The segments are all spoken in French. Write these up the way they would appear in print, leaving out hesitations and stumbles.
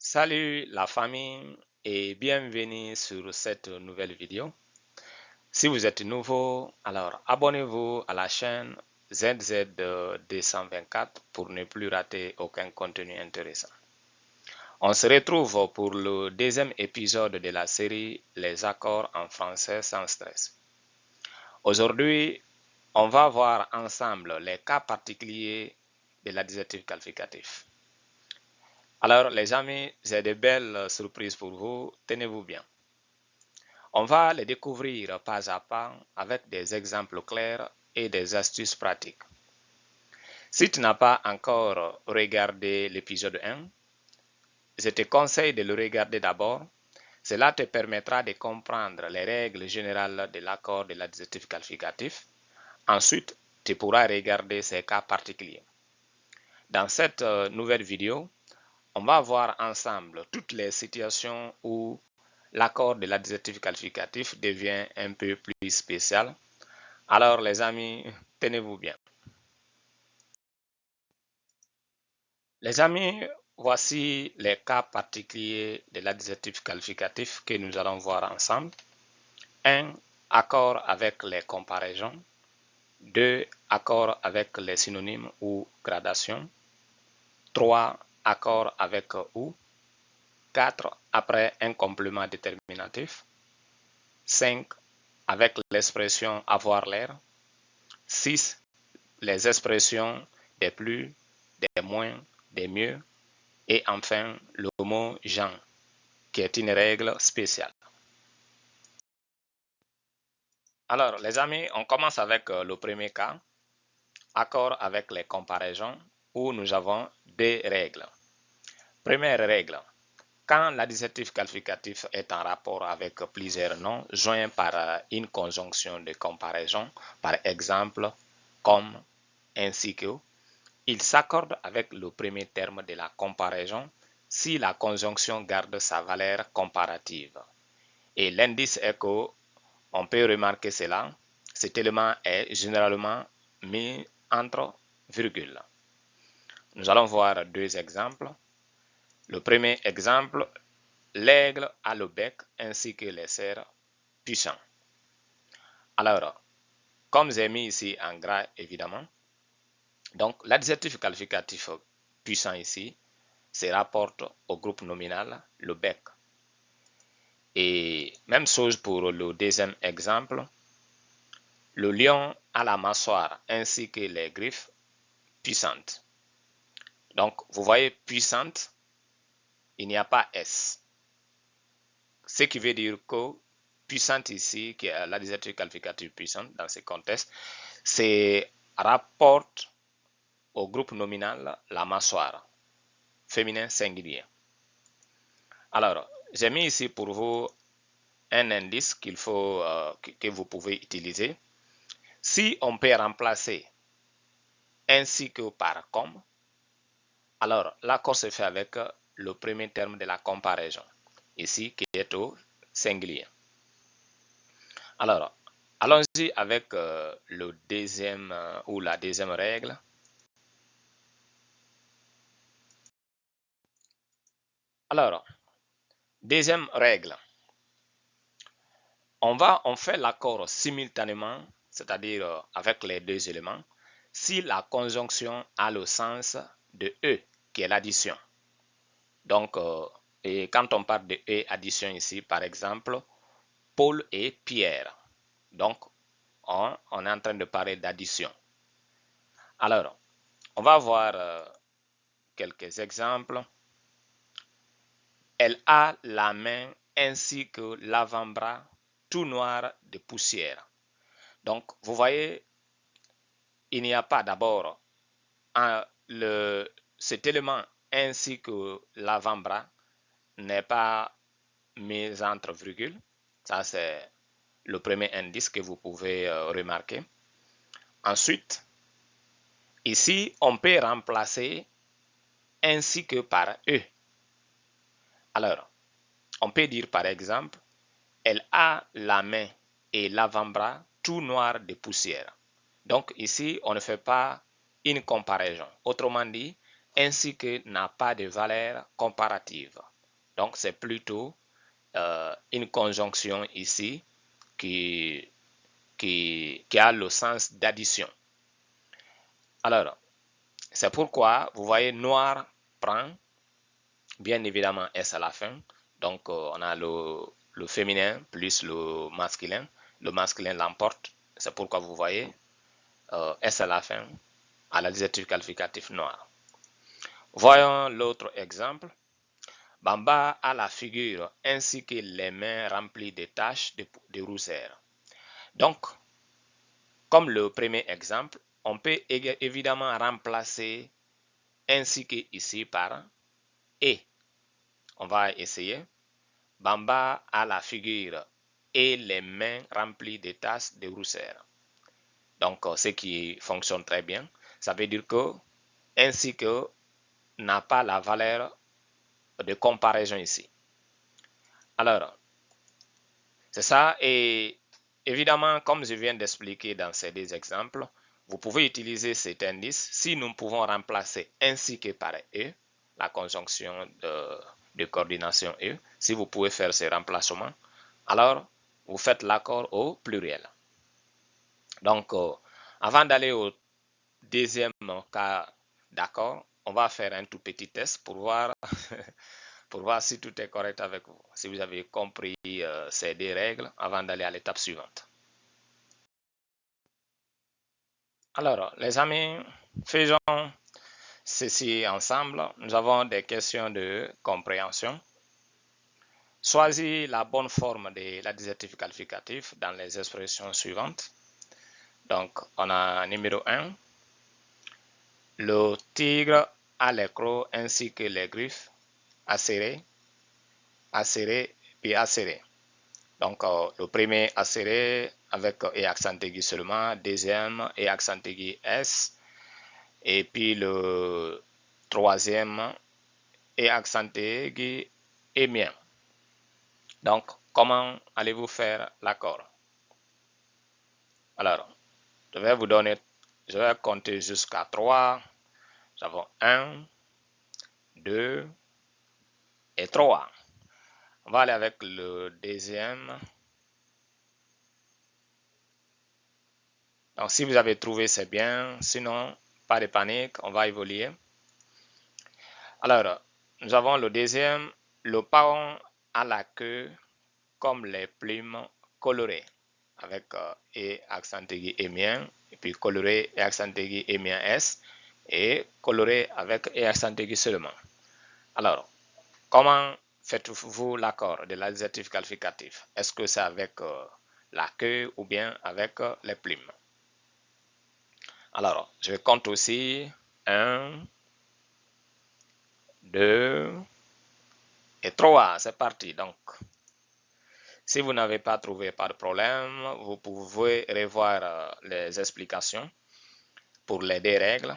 Salut la famille et bienvenue sur cette nouvelle vidéo. Si vous êtes nouveau, alors abonnez-vous à la chaîne ZZ224 pour ne plus rater aucun contenu intéressant. On se retrouve pour le deuxième épisode de la série Les accords en français sans stress. Aujourd'hui, on va voir ensemble les cas particuliers de l'adjectif qualificatif. Alors les amis, j'ai de belles surprises pour vous, tenez-vous bien. On va les découvrir pas à pas avec des exemples clairs et des astuces pratiques. Si tu n'as pas encore regardé l'épisode 1, je te conseille de le regarder d'abord. Cela te permettra de comprendre les règles générales de l'accord de l'adjectif qualificatif. Ensuite, tu pourras regarder ces cas particuliers. Dans cette nouvelle vidéo, on va voir ensemble toutes les situations où l'accord de l'adjectif qualificatif devient un peu plus spécial. Alors les amis, tenez-vous bien. Les amis, voici les cas particuliers de l'adjectif qualificatif que nous allons voir ensemble. 1. Accord avec les comparaisons. 2. Accord avec les synonymes ou gradations. 3. Accord avec ou. 4. Après un complément déterminatif. 5. Avec l'expression avoir l'air. 6. Les expressions des plus, des moins, des mieux. Et enfin, le mot genre, qui est une règle spéciale. Alors, les amis, on commence avec le premier cas, accord avec les comparaisons, où nous avons deux règles. Première règle, quand l'adjectif qualificatif est en rapport avec plusieurs noms joints par une conjonction de comparaison, par exemple, comme, ainsi que, il s'accorde avec le premier terme de la comparaison si la conjonction garde sa valeur comparative. Et l'indice est que, on peut remarquer cela, cet élément est généralement mis entre virgules. Nous allons voir deux exemples. Le premier exemple, l'aigle a le bec ainsi que les cerfs puissants. Alors, comme j'ai mis ici en gras évidemment, donc l'adjectif qualificatif puissant ici se rapporte au groupe nominal, le bec. Et même chose pour le deuxième exemple, le lion a la mâchoire ainsi que les griffes puissantes. Donc, vous voyez puissante, il n'y a pas S. Ce qui veut dire que puissante ici, qui est l'adjectif qualificatif puissante dans ce contexte, se rapporte au groupe nominal la mâchoire, féminin singulier. Alors, j'ai mis ici pour vous un indice que vous pouvez utiliser. Si on peut remplacer ainsi que par comme, alors l'accord se fait avec le premier terme de la comparaison, ici qui est au singulier. Alors, allons-y avec le deuxième ou la deuxième règle. Alors, deuxième règle. On fait l'accord simultanément, c'est-à-dire avec les deux éléments, si la conjonction a le sens de E, qui est l'addition. Donc, et quand on parle de E, addition ici, par exemple, Paul et Pierre. Donc, on est en train de parler d'addition. Alors, on va voir quelques exemples. Elle a la main ainsi que l'avant-bras tout noir de poussière. Donc, vous voyez, il n'y a pas d'abord cet élément ainsi que l'avant-bras n'est pas mis entre virgules. Ça, c'est le premier indice que vous pouvez remarquer. Ensuite, ici, on peut remplacer ainsi que par E. Alors, on peut dire par exemple, elle a la main et l'avant-bras tout noir de poussière. Donc ici, on ne fait pas une comparaison. Autrement dit, ainsi que n'a pas de valeur comparative. Donc, c'est plutôt une conjonction ici qui a le sens d'addition. Alors, c'est pourquoi, vous voyez, noir prend bien évidemment S à la fin. Donc, on a le féminin plus le masculin. Le masculin l'emporte. C'est pourquoi vous voyez S à la fin à l'adjectif qualificatif noir. Voyons l'autre exemple. Bamba a la figure ainsi que les mains remplies de taches de rousseur. Donc, comme le premier exemple, on peut évidemment remplacer ainsi que ici par et. On va essayer. Bamba a la figure et les mains remplies de taches de rousseur. Donc, ce qui fonctionne très bien, ça veut dire que ainsi que n'a pas la valeur de comparaison ici. Alors, c'est ça. Et évidemment, comme je viens d'expliquer dans ces deux exemples, vous pouvez utiliser cet indice si nous pouvons remplacer ainsi que par e, la conjonction de coordination e. Si vous pouvez faire ces remplacements, alors vous faites l'accord au pluriel. Donc, avant d'aller au deuxième cas d'accord, on va faire un tout petit test pour voir, pour voir si tout est correct avec vous, si vous avez compris ces deux règles avant d'aller à l'étape suivante. Alors, les amis, faisons ceci ensemble. Nous avons des questions de compréhension. Choisis la bonne forme de l'adjectif qualificatif dans les expressions suivantes. Donc, on a numéro 1. Le tigre a les crocs ainsi que les griffes acérées, puis acérées. Donc, le premier acéré avec E accent aigu seulement, deuxième E accent aigu S, et puis le troisième E accent aigu et mien. Donc, comment allez-vous faire l'accord? Alors, je vais compter jusqu'à 3. Nous avons 1, 2 et 3. On va aller avec le deuxième. Donc, si vous avez trouvé, c'est bien. Sinon, pas de panique, on va évoluer. Alors, nous avons le deuxième. Le paon a la queue comme les plumes colorées. Avec et accent aigu et mien. Et puis coloré et accent aigu et mien S. Et coloré avec et accent aigu seulement. Alors, comment faites-vous l'accord de l'adjectif qualificatif? Est-ce que c'est avec la queue ou bien avec les plumes? Alors, je compte aussi 1, 2 et 3. C'est parti. Donc, si vous n'avez pas trouvé, pas de problème, vous pouvez revoir les explications pour les deux règles.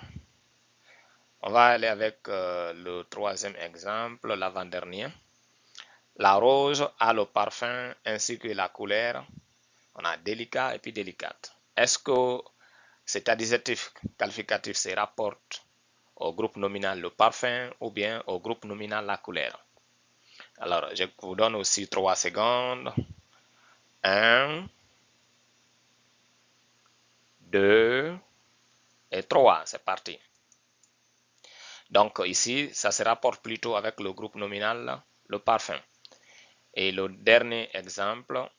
On va aller avec le troisième exemple, l'avant-dernier. La rose a le parfum ainsi que la couleur. On a délicat et puis délicate. Est-ce que cet adjectif qualificatif se rapporte au groupe nominal le parfum ou bien au groupe nominal la couleur? Alors, je vous donne aussi 3 secondes. 1, 2 et 3. C'est parti. Donc ici, ça se rapporte plutôt avec le groupe nominal, le parfum. Et le dernier exemple,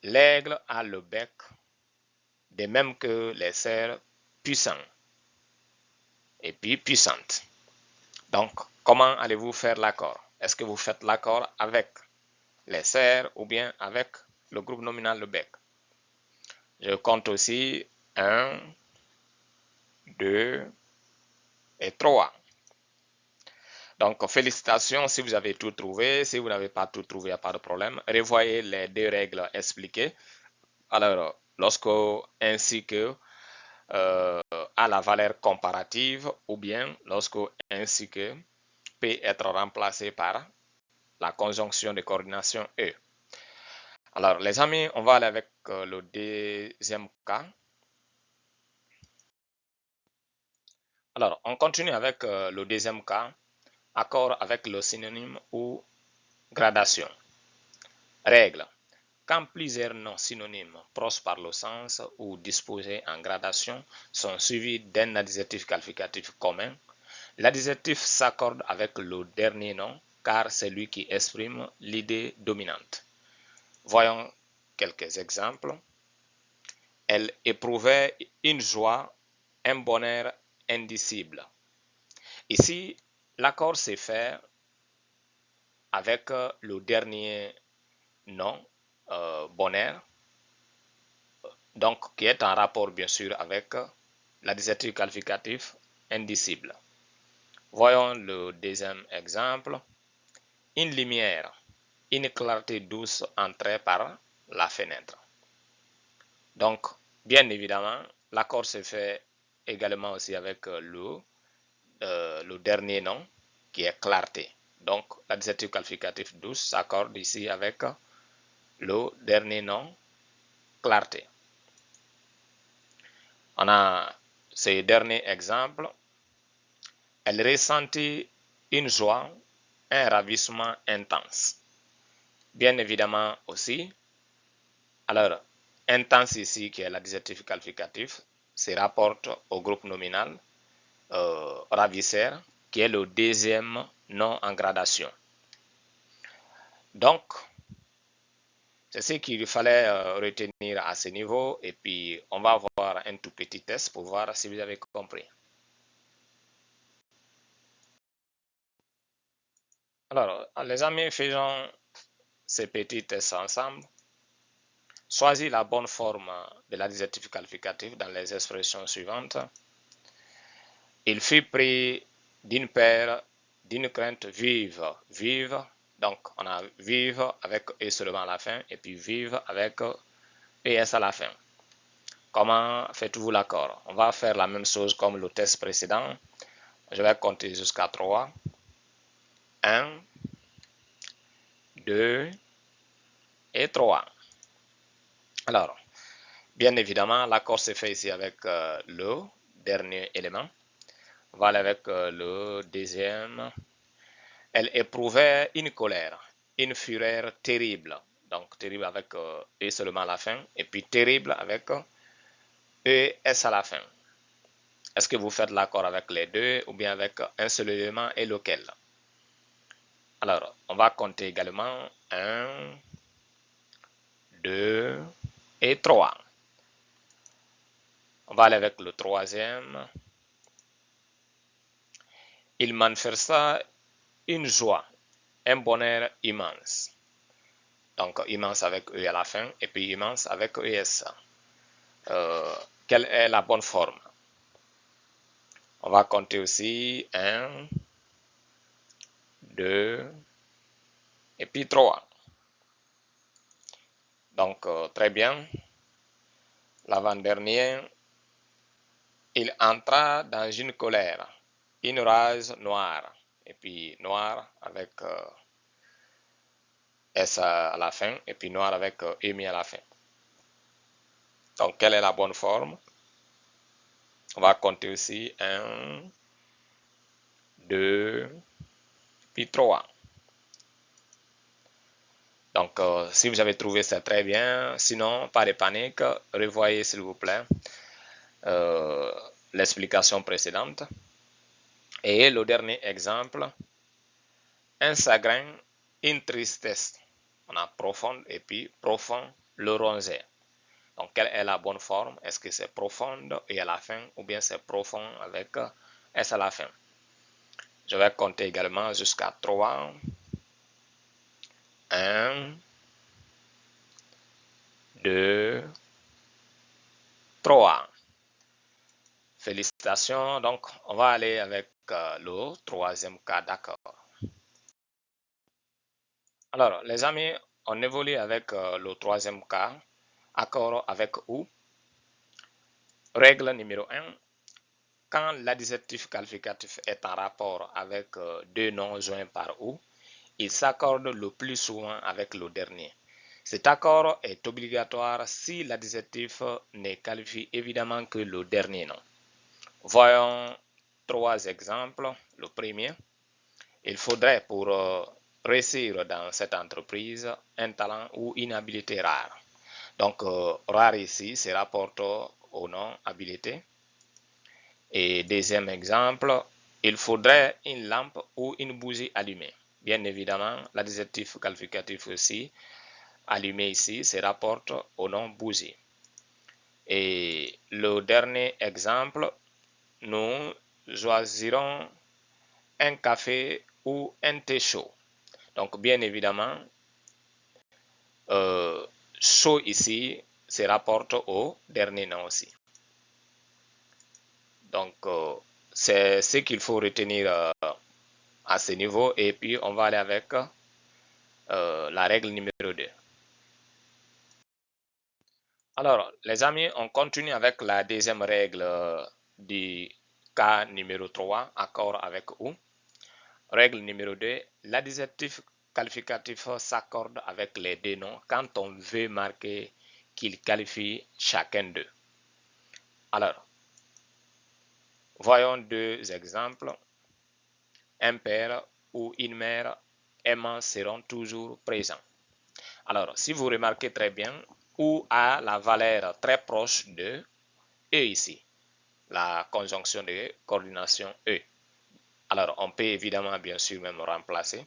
l'aigle a le bec, de même que les cerfs puissants et puis puissantes. Donc, comment allez-vous faire l'accord? Est-ce que vous faites l'accord avec les cerfs ou bien avec le groupe nominal le bec? Je compte aussi 1, 2 et 3. Donc, félicitations si vous avez tout trouvé. Si vous n'avez pas tout trouvé, il n'y a pas de problème. Revoyez les deux règles expliquées. Alors, lorsque ainsi que à la valeur comparative ou bien lorsque ainsi que peut être remplacé par la conjonction de coordination E. Alors, les amis, on va aller avec le deuxième cas. Alors, on continue avec le deuxième cas, accord avec le synonyme ou gradation. Règle. Quand plusieurs noms synonymes proches par le sens ou disposés en gradation sont suivis d'un adjectif qualificatif commun, l'adjectif s'accorde avec le dernier nom car c'est lui qui exprime l'idée dominante. Voyons quelques exemples. Elle éprouvait une joie, un bonheur indicible. Ici, l'accord s'est fait avec le dernier nom, bonheur, donc qui est en rapport bien sûr avec l'adjectif qualificatif indicible. Voyons le deuxième exemple. Une lumière, une clarté douce entrait par la fenêtre. Donc, bien évidemment, l'accord se fait également aussi avec le dernier nom qui est clarté. Donc, l'adjectif qualificatif douce s'accorde ici avec le dernier nom clarté. On a ces derniers exemples. Elle ressentit une joie, un ravissement intense. Bien évidemment aussi, alors, intense ici, qui est l'adjectif qualificatif, se rapporte au groupe nominal ravisseur, qui est le deuxième nom en gradation. Donc, c'est ce qu'il fallait retenir à ce niveau, et puis on va voir un tout petit test pour voir si vous avez compris. Alors, les amis, faisons ces petits tests ensemble. Choisis la bonne forme de l'adjectif qualificatif dans les expressions suivantes. Il fut pris d'une paire, d'une crainte vive. Vive, donc on a vive avec E seulement à la fin, et puis vive avec ES à la fin. Comment faites-vous l'accord? On va faire la même chose comme le test précédent. Je vais compter jusqu'à 3. 1, 2 et 3. Alors, bien évidemment, l'accord se fait ici avec le dernier élément. On va aller avec le deuxième. Elle éprouvait une colère, une fureur terrible. Donc, terrible avec E seulement à la fin. Et puis, terrible avec ES à la fin. Est-ce que vous faites l'accord avec les deux ou bien avec un seul élément et lequel? Alors, on va compter également 1, 2 et 3. On va aller avec le troisième. Il manifesta une joie, un bonheur immense. Donc, immense avec E à la fin et puis immense avec ES. Quelle est la bonne forme? On va compter aussi 1, 2 et puis 3. Donc, très bien. L'avant-dernier, il entra dans une colère, une rage noire. Et puis noir avec S à la fin et puis noir avec E mis à la fin. Donc, quelle est la bonne forme? On va compter aussi 1, 2, puis 3. Donc, si vous avez trouvé ça très bien, sinon, pas de panique, revoyez s'il vous plaît l'explication précédente. Et le dernier exemple, un chagrin, une tristesse. On a profonde et puis profond, le rongé. Donc, quelle est la bonne forme? Est-ce que c'est profonde et à la fin ou bien c'est profond avec S à la fin? Je vais compter également jusqu'à 3. 1, 2, 3. Félicitations. Donc, on va aller avec le troisième cas d'accord. Alors, les amis, on évolue avec le troisième cas, accord avec ou. Règle numéro 1. Quand l'adjectif qualificatif est en rapport avec deux noms joints par ou, il s'accorde le plus souvent avec le dernier. Cet accord est obligatoire si l'adjectif ne qualifie évidemment que le dernier nom. Voyons trois exemples. Le premier, il faudrait pour réussir dans cette entreprise un talent ou une habilité rare. Donc, rare ici se rapporte au nom habilité. Et deuxième exemple, il faudrait une lampe ou une bougie allumée. Bien évidemment, l'adjectif qualificatif aussi, allumé ici, se rapporte au nom bougie. Et le dernier exemple, nous choisirons un café ou un thé chaud. Donc, bien évidemment, chaud ici se rapporte au dernier nom aussi. Donc, c'est ce qu'il faut retenir à ce niveau. Et puis, on va aller avec la règle numéro 2. Alors, les amis, on continue avec la deuxième règle du cas numéro 3, accord avec ou. Règle numéro 2, l'adjectif qualificatif s'accorde avec les deux noms quand on veut marquer qu'il qualifie chacun d'eux. Alors, voyons deux exemples. Un père ou une mère aimant seront toujours présents. Alors, si vous remarquez très bien, ou a la valeur très proche de E ici, la conjonction de coordination E. Alors, on peut évidemment, bien sûr, même remplacer.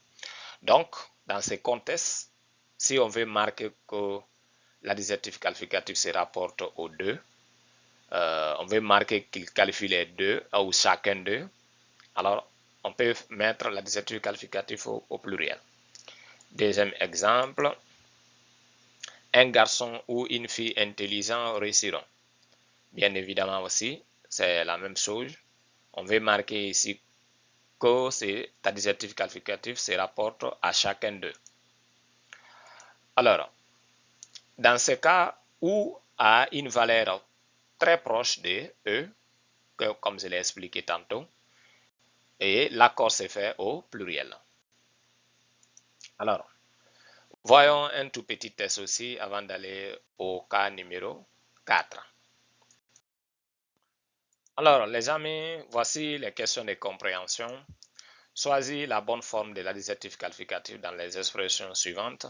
Donc, dans ces contextes, si on veut marquer que l'adjectif qualificatif se rapporte aux deux, on veut marquer qu'il qualifie les deux ou chacun d'eux, alors on peut mettre l'adjectif qualificatif au pluriel. Deuxième exemple, un garçon ou une fille intelligent réussiront. Bien évidemment aussi, c'est la même chose. On veut marquer ici que cet adjectif qualificatif se rapporte à chacun d'eux. Alors, dans ce cas où a une valeur très proche de E, comme je l'ai expliqué tantôt, et l'accord se fait au pluriel. Alors, voyons un tout petit test aussi avant d'aller au cas numéro 4. Alors, les amis, voici les questions de compréhension. Choisis la bonne forme de l'adjectif qualificatif dans les expressions suivantes.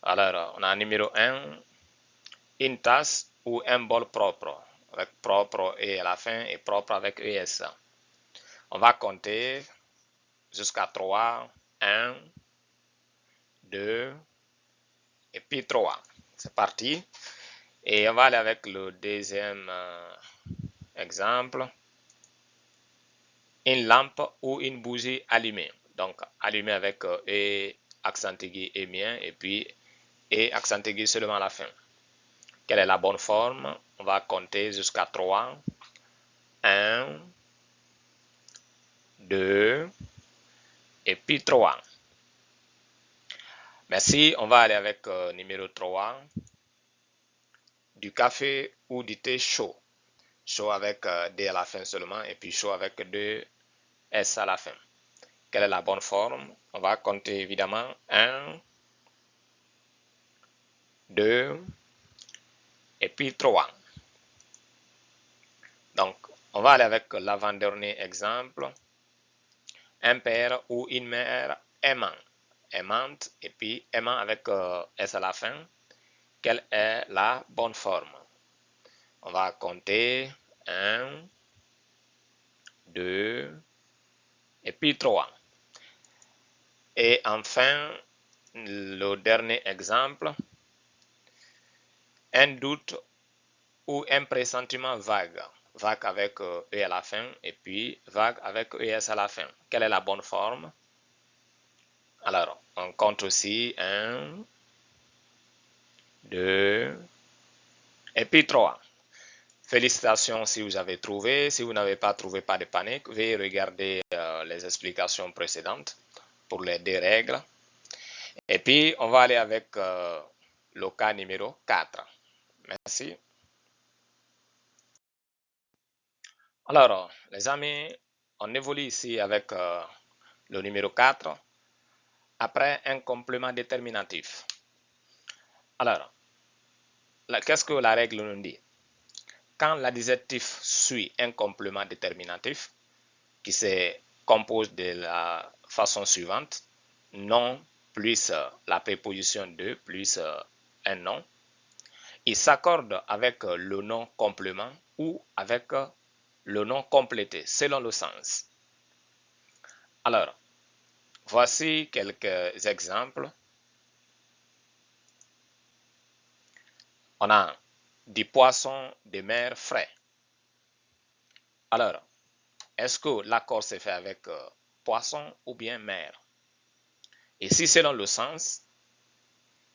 Alors, on a numéro 1, une tasse ou un bol propre, avec propre et à la fin et propre avec ES. On va compter jusqu'à 3, 1, 2, et puis 3. C'est parti. Et on va aller avec le deuxième exemple. Une lampe ou une bougie allumée. Donc, allumée avec E, accent aigu et mien, et puis E, accent aigu seulement à la fin. Quelle est la bonne forme? On va compter jusqu'à 3. 1, 2, et puis 3. Merci, on va aller avec numéro 3. Du café ou du thé chaud. Chaud avec D à la fin seulement, et puis chaud avec 2 S à la fin. Quelle est la bonne forme? On va compter évidemment 1, 2, et puis 3. Donc, on va aller avec l'avant-dernier exemple. Un père ou une mère aimant. Aimante, et puis aimant avec S à la fin. Quelle est la bonne forme? On va compter 1, 2, et puis 3. Et enfin, le dernier exemple, un doute ou un pressentiment vague. Vague avec E à la fin et puis vague avec ES à la fin. Quelle est la bonne forme? Alors, on compte aussi 1, 2, et puis 3. Félicitations si vous avez trouvé. Si vous n'avez pas trouvé, pas de panique. Veuillez regarder les explications précédentes pour les deux règles. Et puis, on va aller avec le cas numéro 4. Merci. Alors, les amis, on évolue ici avec le numéro 4 après un complément déterminatif. Alors, qu'est-ce que la règle nous dit? Quand l'adjectif suit un complément déterminatif, qui se compose de la façon suivante. Nom plus la préposition de plus un nom. Il s'accorde avec le nom complément ou avec le nom complété selon le sens. Alors, voici quelques exemples. On a du poisson de mer frais. Alors, est-ce que l'accord se fait avec poisson ou bien mer? Et si selon le sens,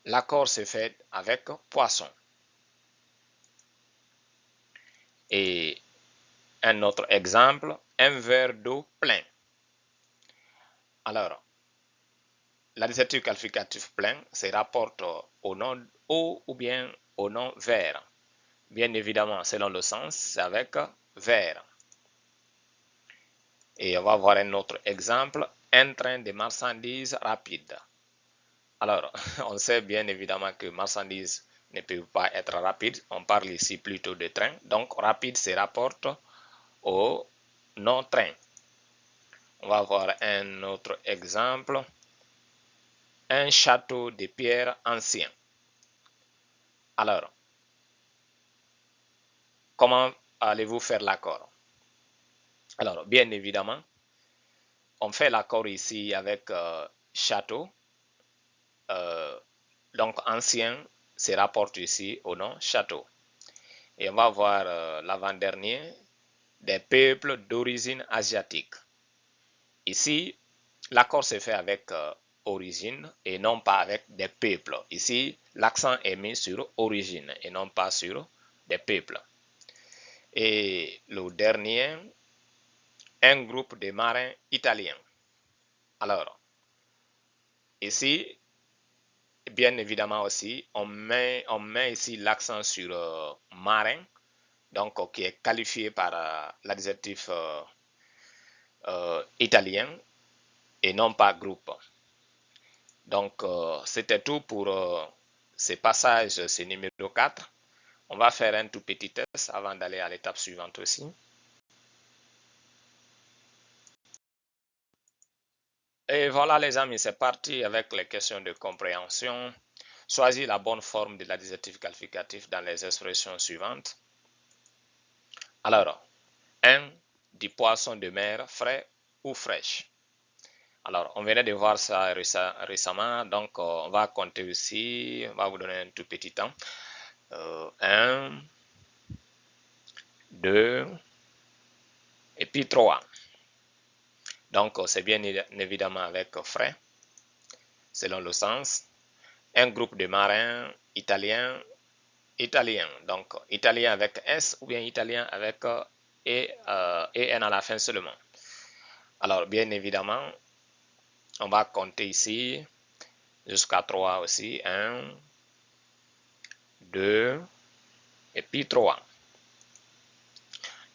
l'accord se fait avec poisson. Et un autre exemple, un verre d'eau plein. Alors, l'adjectif qualificatif plein se rapporte au nom eau ou bien au nom verre. Bien évidemment, selon le sens, c'est avec verre. Et on va voir un autre exemple, un train de marchandises rapide. Alors, on sait bien évidemment que marchandises ne peuvent pas être rapides. On parle ici plutôt de train. Donc, rapide se rapporte au nom train. On va voir un autre exemple. Un château de pierre ancien. Alors, comment allez-vous faire l'accord? Alors, bien évidemment, on fait l'accord ici avec château. Donc, ancien se rapporte ici au nom château. Et on va voir l'avant-dernier, des peuples d'origine asiatique. Ici, l'accord se fait avec origine et non pas avec des peuples. Ici, l'accent est mis sur origine et non pas sur des peuples. Et le dernier, un groupe de marins italiens. Alors, ici, bien évidemment aussi, on met ici l'accent sur marin, donc qui est qualifié par l'adjectif italien et non pas groupe. Donc, c'était tout pour ce passage, ce numéro 4. On va faire un tout petit test avant d'aller à l'étape suivante aussi. Et voilà les amis, c'est parti avec les questions de compréhension. Choisis la bonne forme de l'adjectif qualificatif dans les expressions suivantes. Alors, 1. Du poisson de mer frais ou fraîche. Alors, on venait de voir ça récemment, donc on va compter aussi, on va vous donner un tout petit temps. 1, 2, et puis 3. Donc, c'est bien évidemment avec frais, selon le sens. Un groupe de marins italiens, donc italien avec S ou bien italien avec EN à la fin seulement. Alors, bien évidemment, on va compter ici jusqu'à 3 aussi. 1, 2, et puis 3.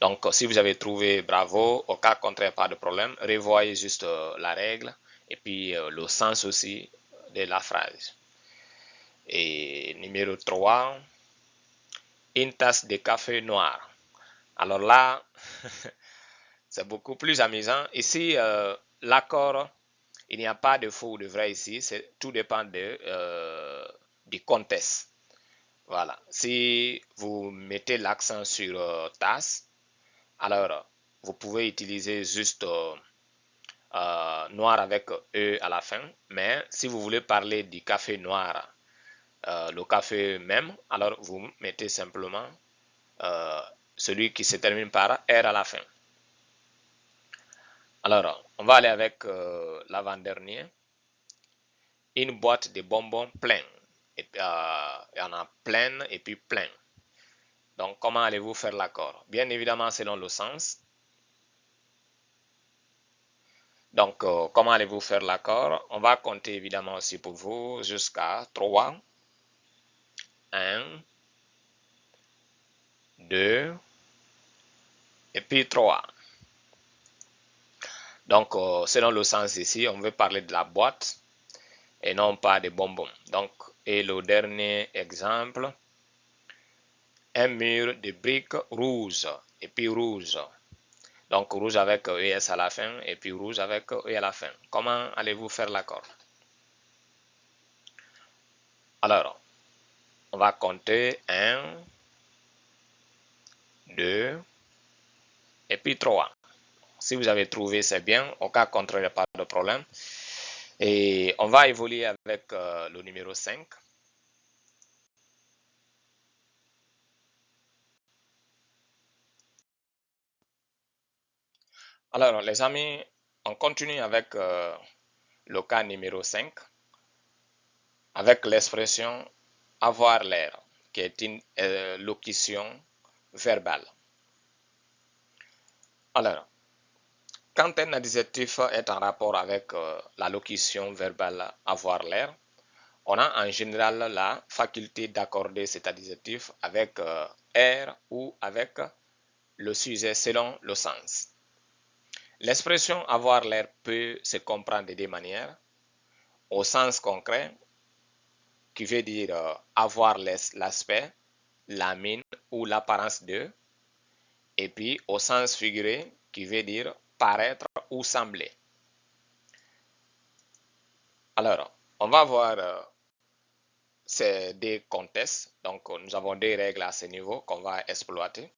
Donc, si vous avez trouvé, bravo. Au cas contraire, pas de problème. Revoyez juste la règle et puis le sens aussi de la phrase. Et numéro 3, une tasse de café noir. Alors là, c'est beaucoup plus amusant. Ici, l'accord, il n'y a pas de faux ou de vrai ici. Tout dépend du contexte. Voilà. Si vous mettez l'accent sur tasse, alors vous pouvez utiliser juste noir avec E à la fin. Mais si vous voulez parler du café noir, le café même, alors vous mettez simplement celui qui se termine par R à la fin. Alors, on va aller avec l'avant-dernier. Une boîte de bonbons pleine. Et puis, il y en a plein et puis plein. Donc, comment allez-vous faire l'accord? Bien évidemment, selon le sens. Donc, comment allez-vous faire l'accord? On va compter évidemment aussi pour vous jusqu'à 3. 1, 2, et puis 3. Donc, selon le sens ici, on veut parler de la boîte et non pas des bonbons. Donc, et le dernier exemple, un mur de briques rouges et puis rouge. Donc rouge avec ES à la fin et puis rouge avec E à la fin. Comment allez-vous faire l'accord? Alors, on va compter 1, 2 et puis 3. Si vous avez trouvé, c'est bien. Au cas contraire, il n'y a pas de problème. Et on va évoluer avec le numéro 5. Alors, les amis, on continue avec le cas numéro 5, avec l'expression avoir l'air, qui est une locution verbale. Alors, quand un adjectif est en rapport avec la locution verbale avoir l'air, on a en général la faculté d'accorder cet adjectif avec air ou avec le sujet selon le sens. L'expression avoir l'air peut se comprendre de deux manières. Au sens concret, qui veut dire avoir l'aspect, la mine ou l'apparence de, et puis au sens figuré, qui veut dire paraître ou sembler. Alors, on va voir ces deux contextes. Donc, nous avons deux règles à ce niveau qu'on va exploiter.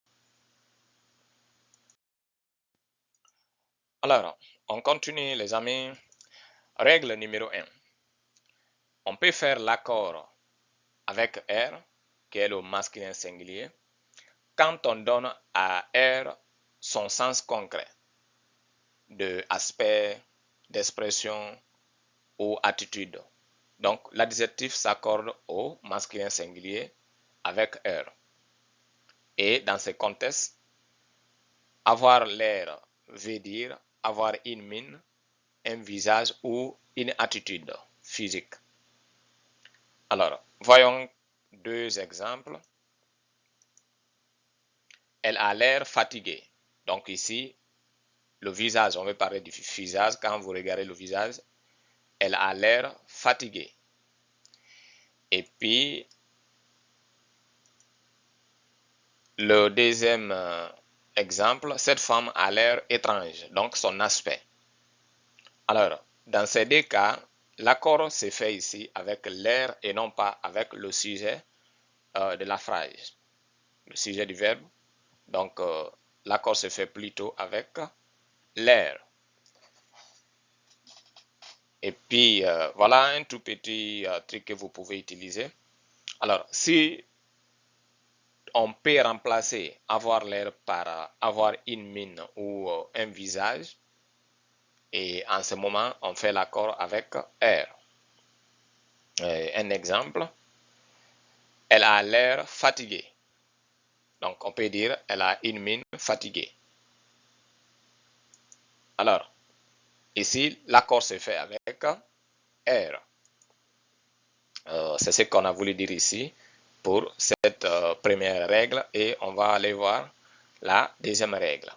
Alors, on continue les amis. Règle numéro 1. On peut faire l'accord avec R, qui est le masculin singulier, quand on donne à R son sens concret de aspect, d'expression ou attitude. Donc, l'adjectif s'accorde au masculin singulier avec R. Et dans ce contexte, avoir l'air veut dire avoir une mine, un visage ou une attitude physique. Alors, voyons deux exemples. Elle a l'air fatiguée. Donc ici, le visage, on veut parler du visage. Quand vous regardez le visage, elle a l'air fatiguée. Et puis, le deuxième exemple, cette femme a l'air étrange, donc son aspect. Alors, dans ces deux cas, l'accord se fait ici avec l'air et non pas avec le sujet de la phrase, le sujet du verbe. Donc, l'accord se fait plutôt avec l'air. Et puis, voilà un tout petit truc que vous pouvez utiliser. Alors, si on peut remplacer avoir l'air par avoir une mine ou un visage, et en ce moment, on fait l'accord avec R. Un exemple, elle a l'air fatiguée. Donc, on peut dire, elle a une mine fatiguée. Alors, ici, l'accord se fait avec R. C'est ce qu'on a voulu dire ici pour cette première règle et on va aller voir la deuxième règle.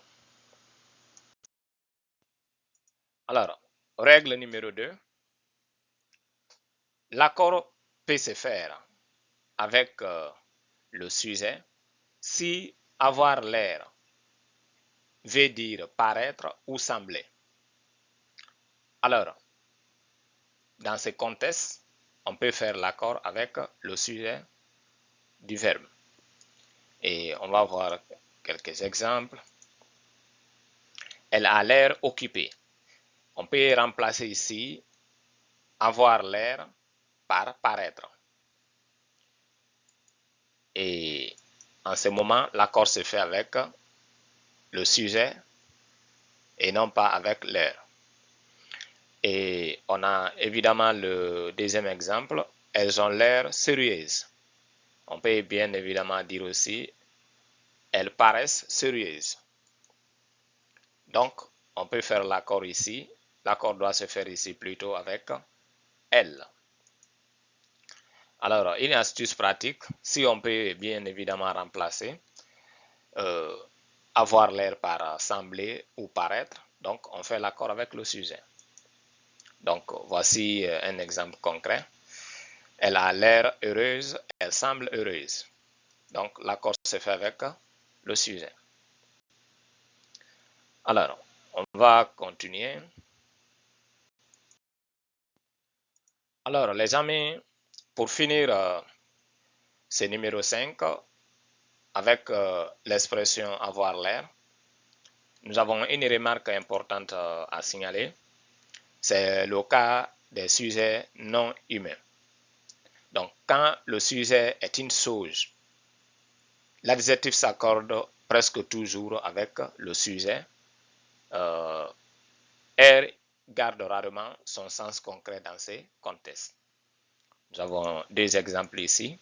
Alors, règle numéro 2. L'accord peut se faire avec le sujet si avoir l'air veut dire paraître ou sembler. Alors, dans ce contexte, on peut faire l'accord avec le sujet du verbe. Et on va voir quelques exemples. Elle a l'air occupée. On peut remplacer ici avoir l'air par paraître. Et en ce moment, l'accord se fait avec le sujet et non pas avec l'air. Et on a évidemment le deuxième exemple. Elles ont l'air sérieuses. On peut bien évidemment dire aussi elles paraissent sérieuses. Donc, on peut faire l'accord ici. L'accord doit se faire ici plutôt avec elle. Alors, une astuce pratique, si on peut bien évidemment remplacer avoir l'air par sembler ou paraître, donc on fait l'accord avec le sujet. Donc, voici un exemple concret. Elle a l'air heureuse, elle semble heureuse. Donc, l'accord se fait avec le sujet. Alors, on va continuer. Alors, les amis, pour finir ce numéro 5, avec l'expression avoir l'air, nous avons une remarque importante à signaler. C'est le cas des sujets non humains. Donc, quand le sujet est une chose, l'adjectif s'accorde presque toujours avec le sujet. R garde rarement son sens concret dans ces contextes. Nous avons deux exemples ici.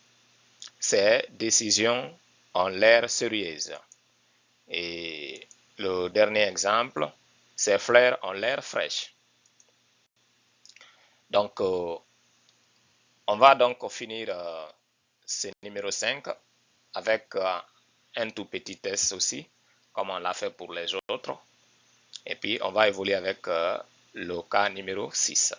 C'est décisions ont l'air sérieuses. Et le dernier exemple, c'est fleurs ont l'air fraîches. Donc, on va donc finir ce numéro 5 avec un tout petit test aussi, comme on l'a fait pour les autres. Et puis, on va évoluer avec le cas numéro 6.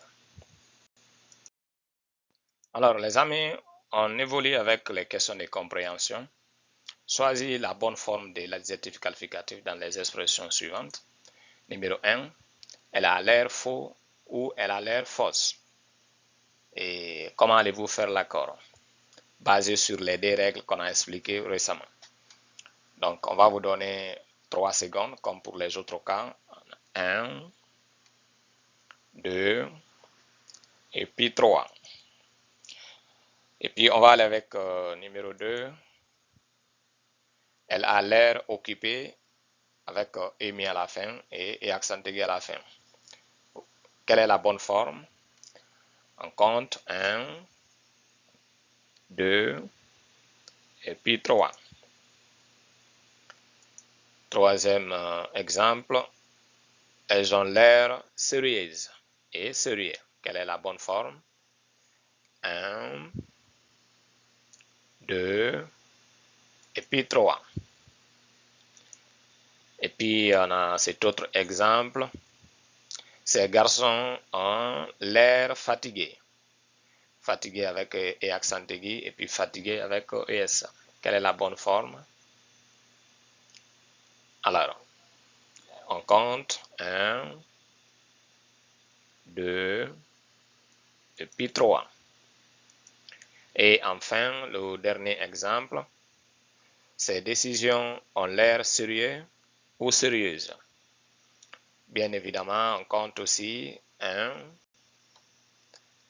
Alors, les amis, on évolue avec les questions de compréhension. Choisis la bonne forme de l'adjectif qualificatif dans les expressions suivantes. Numéro 1, elle a l'air faux ou elle a l'air fausse. Et comment allez-vous faire l'accord? Basé sur les deux règles qu'on a expliquées récemment. Donc, on va vous donner 3 secondes, comme pour les autres cas. 1, 2, et puis 3. Et puis, on va aller avec numéro 2. Elle a l'air occupée avec émis à la fin et accent aigu à la fin. Quelle est la bonne forme? On compte 1, 2, et puis 3. Troisième exemple, elles ont l'air sérieuses et sérieux. Quelle est la bonne forme? 1, 2, et puis 3. Et puis on a cet autre exemple. Ces garçons ont l'air fatigués. Fatigué avec et accent aigu et puis fatigué avec ES. Quelle est la bonne forme? Alors, on compte 1, 2, et puis 3. Et enfin, le dernier exemple, ces décisions ont l'air sérieux ou sérieuses. Bien évidemment, on compte aussi 1,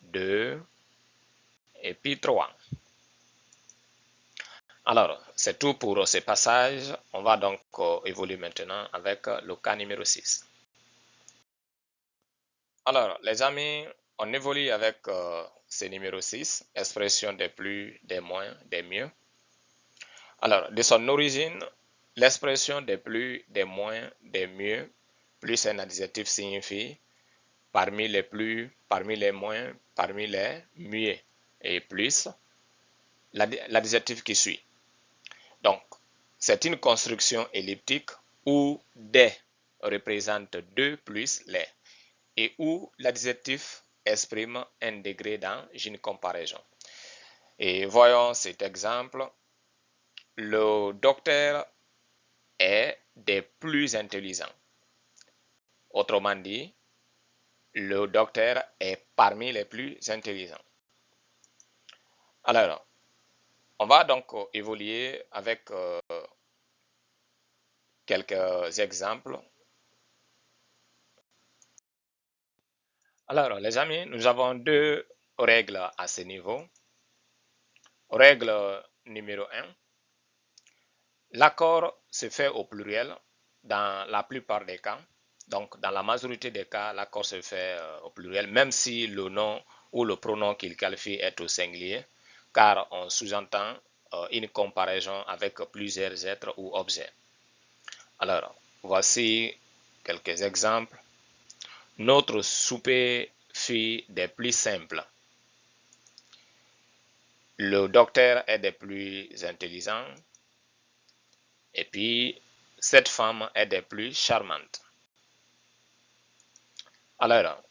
2, et puis 3. Alors, c'est tout pour ce passage. On va donc évoluer maintenant avec le cas numéro 6. Alors, les amis, on évolue avec ce numéro 6, expression des plus, des moins, des mieux. Alors, de son origine, l'expression des plus, des moins, des mieux, plus un adjectif signifie parmi les plus, parmi les moins, parmi les mieux, et plus l'adjectif qui suit. Donc, c'est une construction elliptique où des représente 2 plus les et où l'adjectif exprime un degré dans une comparaison. Et voyons cet exemple. Le docteur est des plus intelligents. Autrement dit, le docteur est parmi les plus intelligents. Alors, on va donc évoluer avec quelques exemples. Alors, les amis, nous avons deux règles à ce niveau. Règle numéro 1. L'accord se fait au pluriel dans la plupart des cas. Donc, dans la majorité des cas, l'accord se fait au pluriel, même si le nom ou le pronom qu'il qualifie est au singulier, car on sous-entend une comparaison avec plusieurs êtres ou objets. Alors, voici quelques exemples. Notre souper fut des plus simples. Le docteur est des plus intelligents. Et puis, cette femme est des plus charmantes. Alors,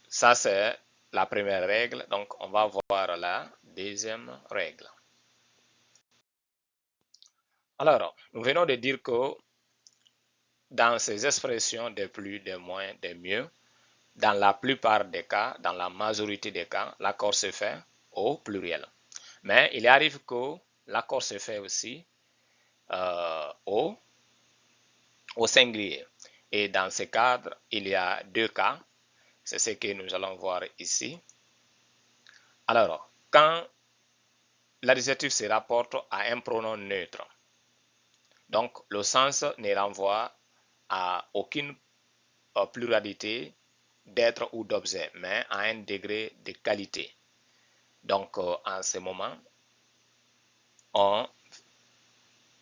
ça c'est la première règle. Donc, on va voir la deuxième règle. Alors, nous venons de dire que dans ces expressions des plus, des moins, des mieux, dans la plupart des cas, dans la majorité des cas, l'accord se fait au pluriel. Mais il arrive que l'accord se fait aussi au singulier. Et dans ce cadre, il y a deux cas. C'est ce que nous allons voir ici. Alors, quand l'adjectif se rapporte à un pronom neutre, donc le sens ne renvoie à aucune pluralité d'être ou d'objet, mais à un degré de qualité. Donc, en ce moment,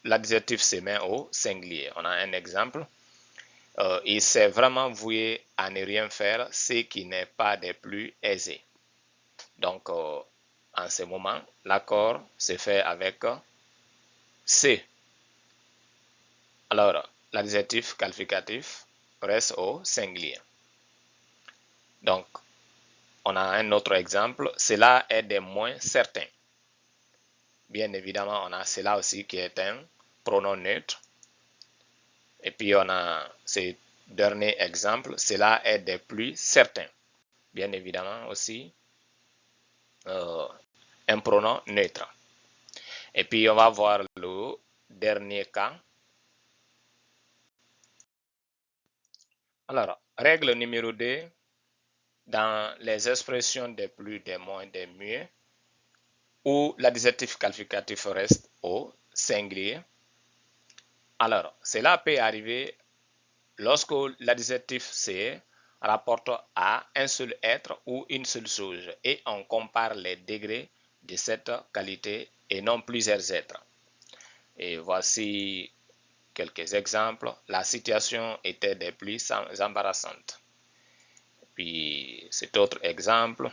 l'adjectif se met au singulier. On a un exemple. Il s'est vraiment voué à ne rien faire, ce qui n'est pas des plus aisés. Donc, en ce moment, l'accord se fait avec C. Alors, l'adjectif qualificatif reste au singulier. Donc, on a un autre exemple. Cela est des moins certains. Bien évidemment, on a cela aussi qui est un pronom neutre. Et puis, on a ce dernier exemple. Cela est des plus certains. Bien évidemment aussi, un pronom neutre. Et puis, on va voir le dernier cas. Alors, règle numéro 2, dans les expressions des plus, des moins, des mieux, où l'adjectif qualificatif reste au singulier. Alors, cela peut arriver lorsque l'adjectif se rapporte à un seul être ou une seule chose et on compare les degrés de cette qualité et non plusieurs êtres. Et voici quelques exemples. La situation était des plus embarrassante. Puis cet autre exemple,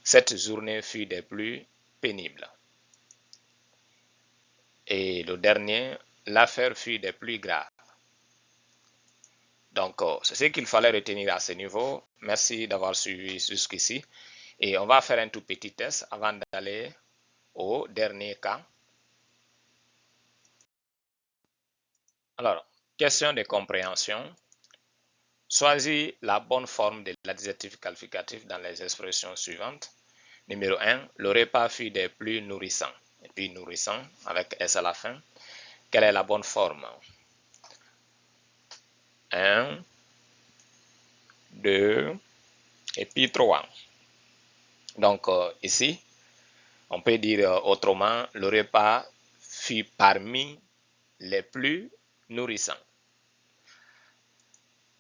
cette journée fut des plus pénibles. Et le dernier, l'affaire fut des plus graves. Donc, c'est ce qu'il fallait retenir à ce niveau. Merci d'avoir suivi jusqu'ici. Et on va faire un tout petit test avant d'aller au dernier cas. Alors, question de compréhension. Choisis la bonne forme de l'adjectif qualificatif dans les expressions suivantes. Numéro 1, le repas fut des plus nourrissants. Et puis nourrissant avec S à la fin. Quelle est la bonne forme? 1, 2, et puis 3. Donc ici, on peut dire autrement, le repas fut parmi les plus nourrissants.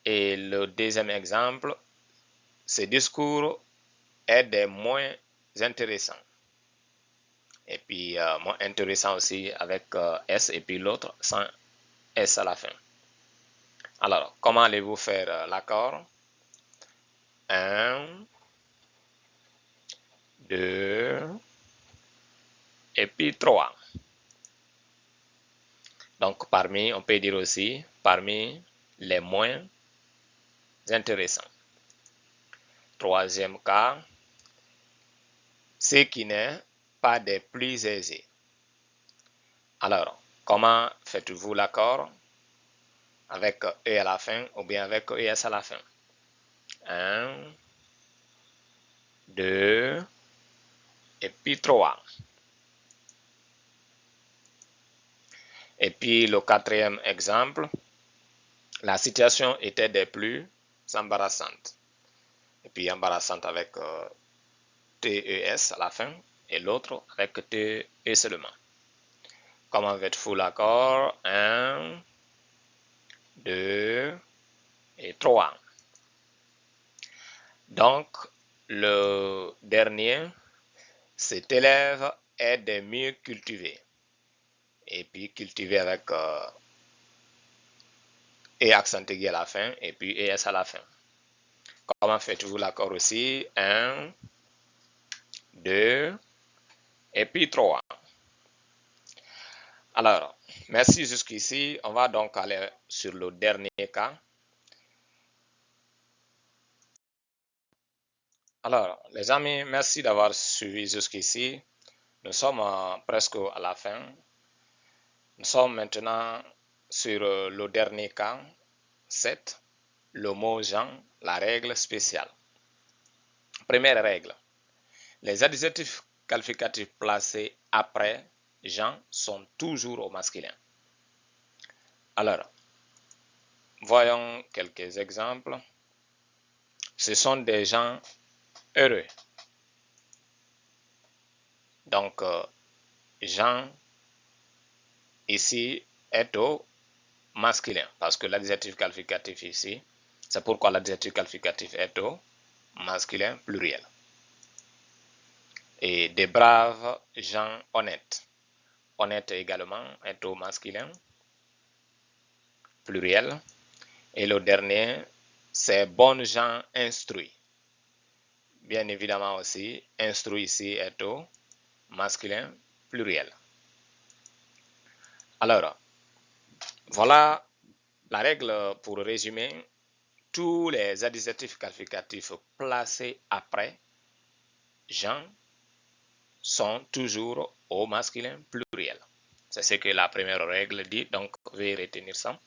Et le deuxième exemple, ce discours est des moins intéressants. Et puis, moins intéressant aussi avec S et puis l'autre sans S à la fin. Alors, comment allez-vous faire l'accord? 1, 2, et puis 3. Donc, parmi, on peut dire aussi, parmi les moins intéressants. Troisième cas, ce qui n'est pas des plus aisés. Alors, comment faites-vous l'accord? Avec E à la fin ou bien avec ES à la fin? 1, 2, et puis 3. Et puis le quatrième exemple, la situation était des plus embarrassantes. Et puis embarrassante avec TES à la fin et l'autre avec TE seulement. Comment faites-vous l'accord? 1, 2 et 3. Donc, le dernier, cet élève est des mieux cultivés. Et puis cultivé avec et accent aigu à la fin et puis ES à la fin. Comment faites-vous l'accord aussi? 1, 2 et puis 3. Alors, merci jusqu'ici. On va donc aller sur le dernier cas. Alors, les amis, merci d'avoir suivi jusqu'ici. Nous sommes presque à la fin. Nous sommes maintenant sur le dernier cas 7. Le mot Jean, la règle spéciale. Première règle. Les adjectifs qualificatifs placés après Jean sont toujours au masculin. Alors, voyons quelques exemples. Ce sont des gens heureux. Donc, Jean ici est au masculin parce que l'adjectif qualificatif ici, c'est pourquoi l'adjectif qualificatif est au masculin pluriel. Et des braves gens honnêtes. Honnête également est au masculin pluriel. Et le dernier, c'est bons gens instruits. Bien évidemment aussi, instruit ici est au masculin pluriel. Alors, voilà la règle pour résumer. Tous les adjectifs qualificatifs placés après Jean sont toujours au masculin pluriel. C'est ce que la première règle dit, donc veuillez retenir ça.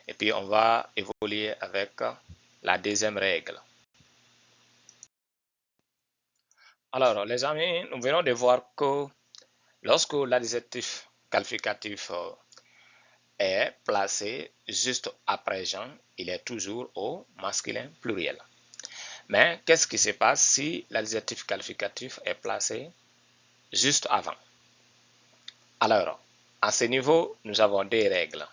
Et puis on va évoluer avec la deuxième règle. Alors les amis, nous venons de voir que lorsque l'adjectif qualificatif est placé juste après Jean, il est toujours au masculin pluriel. Mais qu'est-ce qui se passe si l'adjectif qualificatif est placé juste avant? Alors, à ce niveau, nous avons deux règles.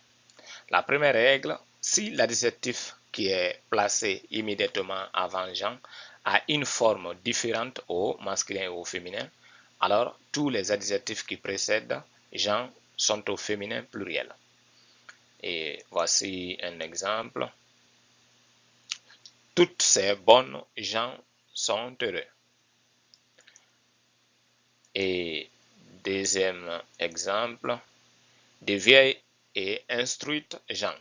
La première règle, si l'adjectif qui est placé immédiatement avant Jean a une forme différente au masculin et au féminin, alors tous les adjectifs qui précèdent Jean sont au féminin pluriel. Et voici un exemple. Toutes ces bonnes gens sont heureux. Et deuxième exemple, de vieilles et instruites gens.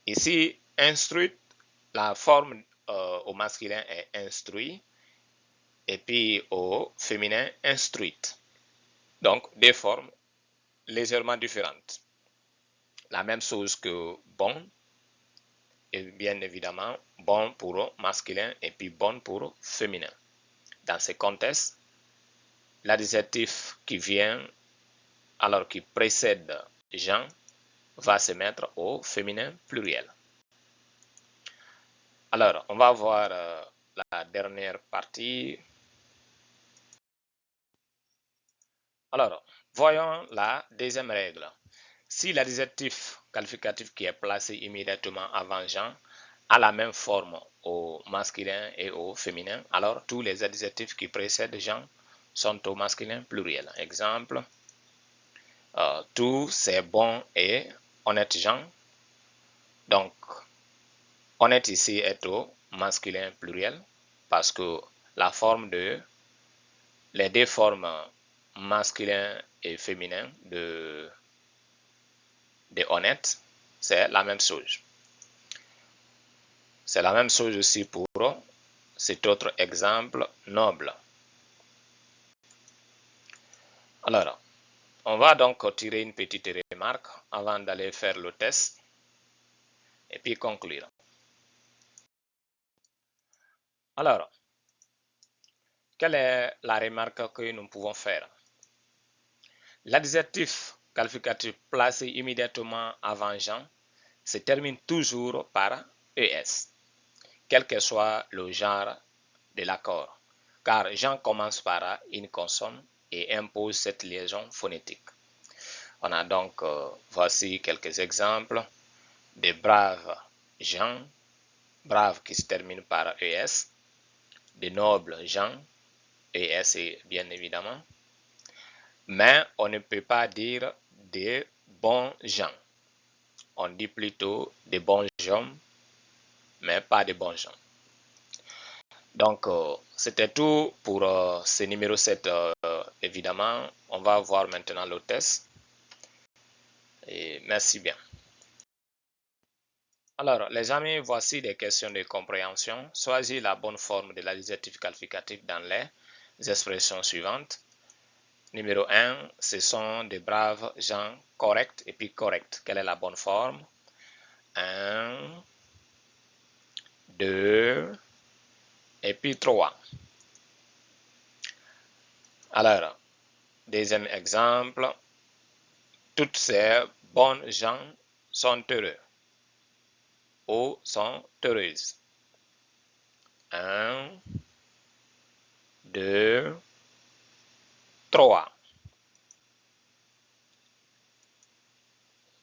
Ici, instruite, la forme au masculin est instruit et puis au féminin instruite. Donc, des formes légèrement différentes. La même chose que bon, et bien évidemment, bon pour masculin et puis bon pour féminin. Dans ce contexte, l'adjectif qui vient, alors qui précède Jean, va se mettre au féminin pluriel. Alors, on va voir la dernière partie. Alors, voyons la deuxième règle. Si l'adjectif qualificatif qui est placé immédiatement avant Jean a la même forme au masculin et au féminin, alors tous les adjectifs qui précèdent Jean sont au masculin pluriel. Exemple, tous ces bons et honnêtes gens. Donc, honnête ici est au masculin pluriel parce que la forme les deux formes masculin et féminin de honnête, c'est la même chose. C'est la même chose aussi pour cet autre exemple, noble. Alors, on va donc tirer une petite remarque avant d'aller faire le test et puis conclure. Alors, quelle est la remarque que nous pouvons faire? L'adjectif qualificatif placé immédiatement avant Jean se termine toujours par ES, quel que soit le genre de l'accord, car Jean commence par une consonne et impose cette liaison phonétique. On a donc, voici quelques exemples de braves gens, braves qui se terminent par ES, de nobles gens, ES bien évidemment, mais on ne peut pas dire des bons gens. On dit plutôt des bons gens, mais pas des bons gens. Donc, c'était tout pour ce numéro 7. Évidemment, on va voir maintenant le test. Et merci bien. Alors, les amis, voici des questions de compréhension. Choisis la bonne forme de l'adjectif qualificatif dans les expressions suivantes. Numéro 1, ce sont des braves gens corrects et puis corrects. Quelle est la bonne forme? 1, 2, et puis 3. Alors, deuxième exemple. Toutes ces bonnes gens sont heureux ou sont heureuses. 1, 2, 3.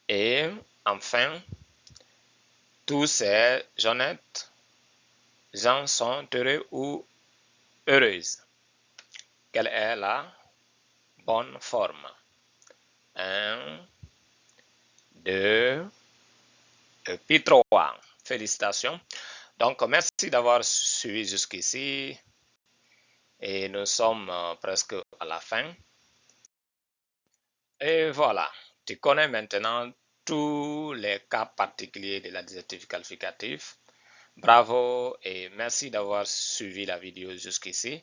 Et enfin, tous ces honnêtes gens sont heureux ou heureuses. Quelle est la bonne forme? 1, 2, et puis 3. Félicitations. Donc, merci d'avoir suivi jusqu'ici. Et nous sommes presque à la fin. Et voilà, tu connais maintenant tous les cas particuliers de l'adjectif qualificatif. Bravo et merci d'avoir suivi la vidéo jusqu'ici.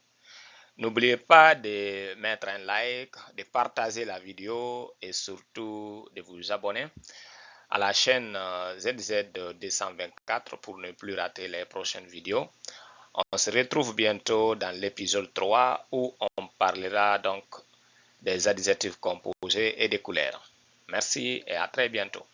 N'oubliez pas de mettre un like, de partager la vidéo et surtout de vous abonner à la chaîne ZZ224 pour ne plus rater les prochaines vidéos. On se retrouve bientôt dans l'épisode 3 où on parlera donc des adjectifs composés et des couleurs. Merci et à très bientôt.